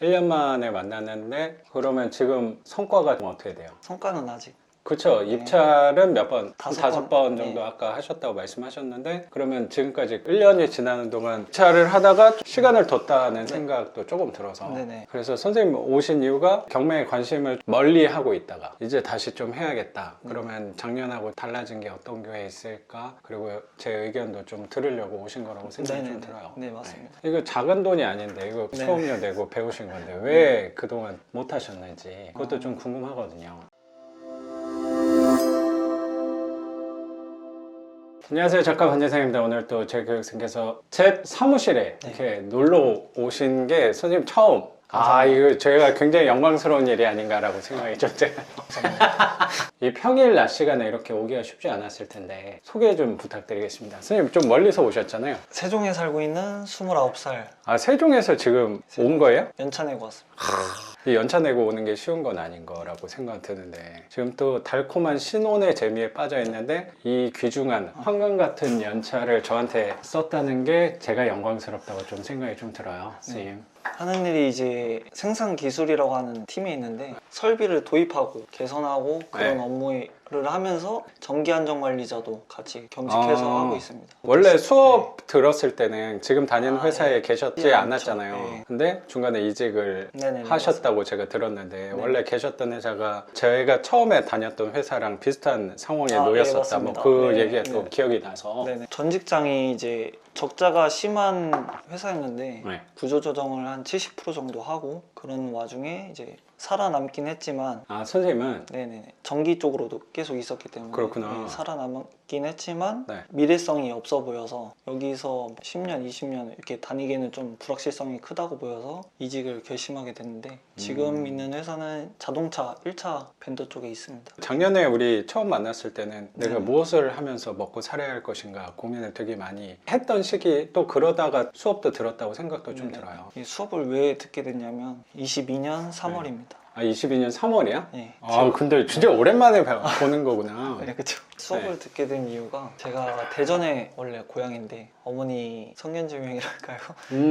1년 만에 만났는데 그러면 지금 성과가 좀 어떻게 돼요? 성과는 아직 그쵸. 입찰은 몇 번? 다섯 5번 정도 아까 하셨다고 말씀하셨는데 그러면 지금까지 1년이 지나는 동안 입찰을 하다가 시간을 뒀다는 생각도 조금 들어서 네네. 그래서 선생님 오신 이유가 경매에 관심을 멀리 하고 있다가 이제 다시 좀 해야겠다. 그러면 작년하고 달라진 게 어떤 게 있을까? 그리고 제 의견도 좀 들으려고 오신 거라고 생각이 좀 들어요. 네, 맞습니다. 이거 작은 돈이 아닌데 이거 네. 수업료 내고 배우신 건데 왜 그동안 못 하셨는지 그것도 좀 궁금하거든요. 안녕하세요, 작가 반재상입니다. 오늘 또 제 교육생께서 제 사무실에 이렇게 놀러 오신 게 선생님 처음. 이거 저희가 굉장히 영광스러운 일이 아닌가라고 생각이 좀 돼요. 이 평일 낮 시간에 이렇게 오기가 쉽지 않았을 텐데 소개 좀 부탁드리겠습니다. 선생님 좀 멀리서 오셨잖아요. 세종에 살고 있는 29살 세종에서 지금 온 거예요? 연차 내고 왔습니다. 이 연차 내고 오는 게 쉬운 건 아닌 거라고 생각 드는데 지금 또 달콤한 신혼의 재미에 빠져 있는데 이 귀중한 황금 같은 연차를 저한테 썼다는 게 제가 영광스럽다고 좀 생각이 좀 들어요, 선생님. 하는 일이 이제 생산 기술이라고 하는 팀이 있는데 설비를 도입하고 개선하고 그런 업무를 하면서 전기 안전 관리자도 같이 겸직해서 하고 있습니다. 원래 수업 들었을 때는 지금 다니는 회사에 계셨지 않았잖아요. 네. 근데 중간에 이직을 하셨다고 제가 들었는데 원래 계셨던 회사가 저희가 처음에 다녔던 회사랑 비슷한 상황에 놓였었다. 뭐 그 얘기가 또 기억이 나서. 전 직장이 이제 적자가 심한 회사였는데 구조조정을 한 70% 정도 하고 그런 와중에 이제 살아남긴 했지만 선생님은 전기 쪽으로도 계속 있었기 때문에 그렇구나. 살아남긴 했지만 미래성이 없어 보여서 여기서 10년, 20년 이렇게 다니기에는 좀 불확실성이 크다고 보여서 이직을 결심하게 됐는데 지금 있는 회사는 자동차 1차 벤더 쪽에 있습니다. 작년에 우리 처음 만났을 때는 내가 무엇을 하면서 먹고 살아야 할 것인가 고민을 되게 많이 했던 시기 또 그러다가 수업도 들었다고 생각도 좀 들어요. 이 수업을 왜 듣게 됐냐면 22년 3월입니다. 22년 3월이야? 네. 근데 진짜 오랜만에 보는 거구나. 네, 그렇죠. 수업을 듣게 된 이유가 제가 대전에 원래 고향인데 어머니 성견지명이랄까요?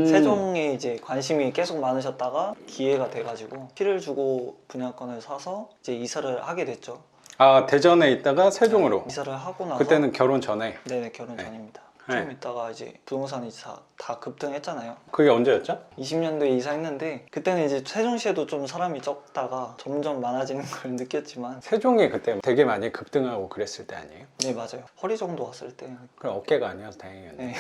세종에 이제 관심이 계속 많으셨다가 기회가 돼가지고 피를 주고 분양권을 사서 이제 이사를 하게 됐죠. 대전에 있다가 세종으로? 이사를 하고 나서 그때는 결혼 전에? 네네, 결혼 전입니다. 좀 있다가 이제 부동산이 다 급등했잖아요. 그게 언제였죠? 20년도에 이사했는데 그때는 이제 세종시에도 좀 사람이 적다가 점점 많아지는 걸 느꼈지만 세종이 그때 되게 많이 급등하고 그랬을 때 아니에요? 네, 맞아요. 허리 정도 왔을 때. 그럼 어깨가 아니어서 다행이었네. 네.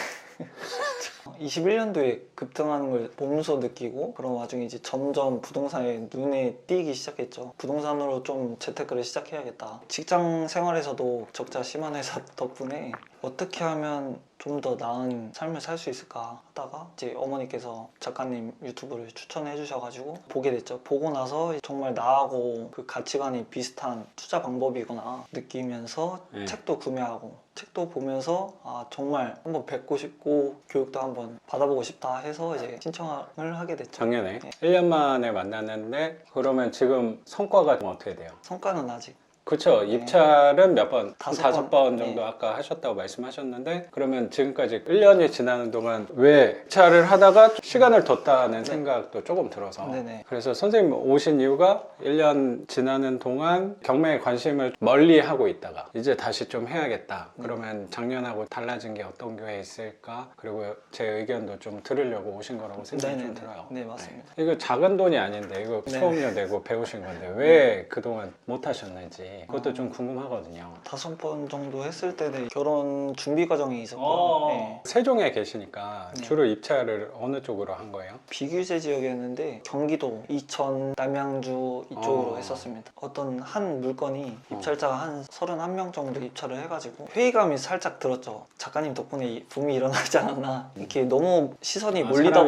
21년도에 급등하는 걸 보면서 느끼고 그런 와중에 이제 점점 부동산에 눈에 띄기 시작했죠. 부동산으로 좀 재테크를 시작해야겠다. 직장 생활에서도 적자 심한 회사 덕분에 어떻게 하면 좀 더 나은 삶을 살 수 있을까 하다가 이제 어머니께서 작가님 유튜브를 추천해 주셔가지고 보게 됐죠. 보고 나서 정말 나하고 그 가치관이 비슷한 투자 방법이구나 느끼면서 책도 구매하고 책도 보면서 정말 한번 뵙고 싶고 교육도 한번 받아보고 싶다 해서 이제 신청을 하게 됐죠. 작년에 1년 만에 만났는데 그러면 지금 성과가 좀 어떻게 돼요? 성과는 아직 그쵸. 입찰은 몇 번? 5번 정도 아까 하셨다고 말씀하셨는데 그러면 지금까지 1년이 지나는 동안 왜 입찰을 하다가 시간을 뒀다는 생각도 조금 들어서 그래서 선생님 오신 이유가 1년 지나는 동안 경매에 관심을 멀리 하고 있다가 이제 다시 좀 해야겠다. 그러면 작년하고 달라진 게 어떤 게 있을까? 그리고 제 의견도 좀 들으려고 오신 거라고 생각이 좀 들어요. 네, 맞습니다. 이거 작은 돈이 아닌데 이거 수업료 내고 배우신 건데 왜 그동안 못 하셨는지 그것도 좀 궁금하거든요. 5번 정도 했을 때는 결혼 준비 과정이 있었고요. 세종에 계시니까 주로 입찰을 어느 쪽으로 한 거예요? 비규제 지역이었는데 경기도, 이천, 남양주 이쪽으로 했었습니다. 어떤 한 물건이 입찰자가 한 31명 정도 입찰을 해가지고 회의감이 살짝 들었죠. 작가님 덕분에 붐이 일어나지 않았나. 이렇게 너무 시선이 몰리다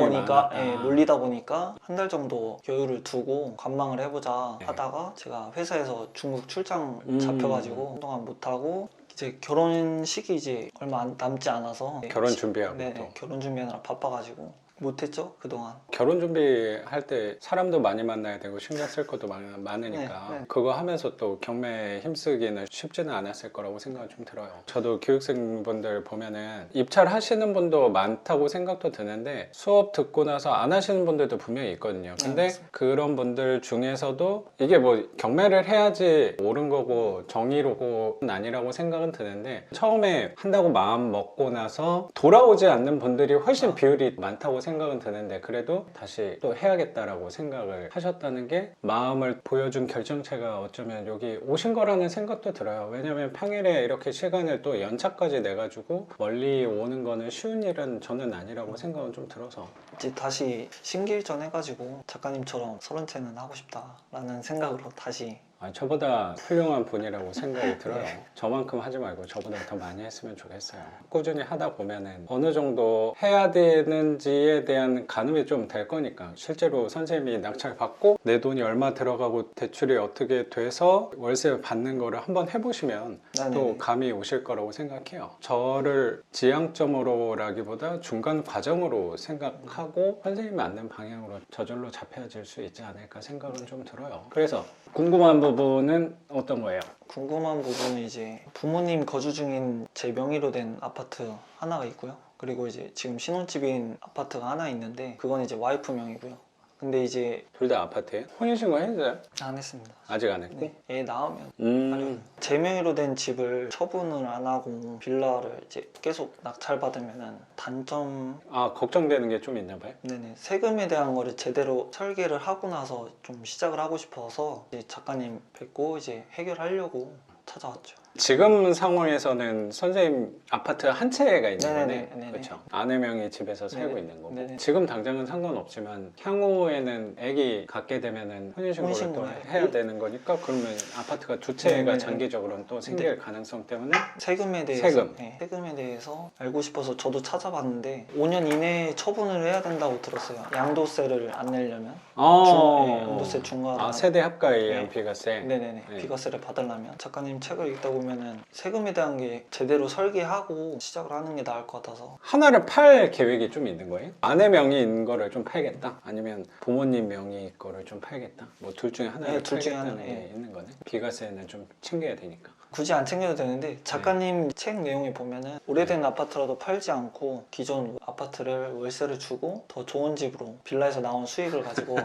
보니까 한 달 정도 여유를 두고 관망을 해보자 하다가 제가 회사에서 중국 출장 잡혀가지고 한동안 못하고 이제 결혼식이 이제 얼마 남지 않아서 결혼 준비하고 결혼 준비하느라 바빠가지고 못했죠 그동안. 결혼 준비할 때 사람도 많이 만나야 되고 신경 쓸 것도 많으니까 네, 네. 그거 하면서 또 경매에 힘쓰기는 쉽지는 않았을 거라고 생각이 좀 들어요. 저도 교육생분들 보면은 입찰하시는 분도 많다고 생각도 드는데 수업 듣고 나서 안 하시는 분들도 분명히 있거든요. 근데 맞습니다. 그런 분들 중에서도 이게 뭐 경매를 해야지 옳은 거고 정의로고는 아니라고 생각은 드는데 처음에 한다고 마음 먹고 나서 돌아오지 않는 분들이 훨씬 비율이 많다고 생각은 드는데 그래도 다시 또 해야겠다라고 생각을 하셨다는 게 마음을 보여준 결정체가 어쩌면 여기 오신 거라는 생각도 들어요. 왜냐면 평일에 이렇게 시간을 또 연차까지 내가지고 멀리 오는 거는 쉬운 일은 저는 아니라고 생각은 좀 들어서 이제 다시 심기일전 해가지고 작가님처럼 30채는 하고 싶다라는 생각으로 다시. 저보다 훌륭한 분이라고 생각이 들어요. 저만큼 하지 말고 저보다 더 많이 했으면 좋겠어요. 꾸준히 하다 보면은 어느 정도 해야 되는지에 대한 가늠이 좀 될 거니까 실제로 선생님이 낙찰 받고 내 돈이 얼마 들어가고 대출이 어떻게 돼서 월세 받는 거를 한번 해보시면 또 감이 오실 거라고 생각해요. 저를 지향점으로라기보다 중간 과정으로 생각하고 선생님이 맞는 방향으로 저절로 잡혀질 수 있지 않을까 생각은 좀 들어요. 그래서 궁금한 부분은 어떤 거예요? 궁금한 부분은 이제 부모님 거주 중인 제 명의로 된 아파트 하나가 있고요. 그리고 이제 지금 신혼집인 아파트가 하나 있는데 그건 이제 와이프 명의고요. 근데 이제 둘 다 아파트에? 혼인신고 했어요? 안 했습니다. 아직 안 했고? 네, 애 낳으면 제 명의로 된 집을 처분을 안 하고 빌라를 이제 계속 낙찰받으면은 단점. 걱정되는 게 좀 있나 봐요? 네네, 세금에 대한 거를 제대로 설계를 하고 나서 좀 시작을 하고 싶어서 이제 작가님 뵙고 이제 해결하려고 찾아왔죠. 지금 상황에서는 선생님 아파트 한 채가 있는 네네네, 거네? 네네. 그렇죠? 아내 명의 집에서 살고 네네. 있는 거고 네네. 지금 당장은 상관없지만 향후에는 아기 갖게 되면은 혼인신고를 또 혼인신고를 해야 되는 거니까 그러면 아파트가 두 채가 네네네. 장기적으로는 또 생길 가능성 때문에 세금에 대해서 세금. 세금에 대해서 알고 싶어서 저도 찾아봤는데 5년 이내에 처분을 해야 된다고 들었어요. 양도세를 안 내려면 양도세 중과 세대 합가에 의한 네. 비과세. 네네네. 네. 비과세를 받으려면 작가님 책을 읽다 보면은 세금에 대한 게 제대로 설계하고 시작을 하는 게 나을 것 같아서. 하나를 팔 계획이 좀 있는 거예요? 아내 명의인 거를 좀 팔겠다? 아니면 부모님 명의 거를 좀 팔겠다? 뭐 둘 중에 하나를 네, 둘 중에 팔겠다는 하나, 게 네. 있는 거네? 비과세는 좀 챙겨야 되니까. 굳이 안 챙겨도 되는데 작가님 책 내용에 보면은 오래된 아파트라도 팔지 않고 기존 아파트를 월세를 주고 더 좋은 집으로 빌라에서 나온 수익을 가지고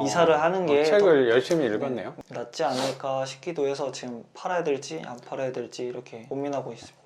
이사를 하는 게 책을 열심히 읽었네요. 낫지 않을까 싶기도 해서 지금 팔아야 될지 안 팔아야 될지 이렇게 고민하고 있습니다.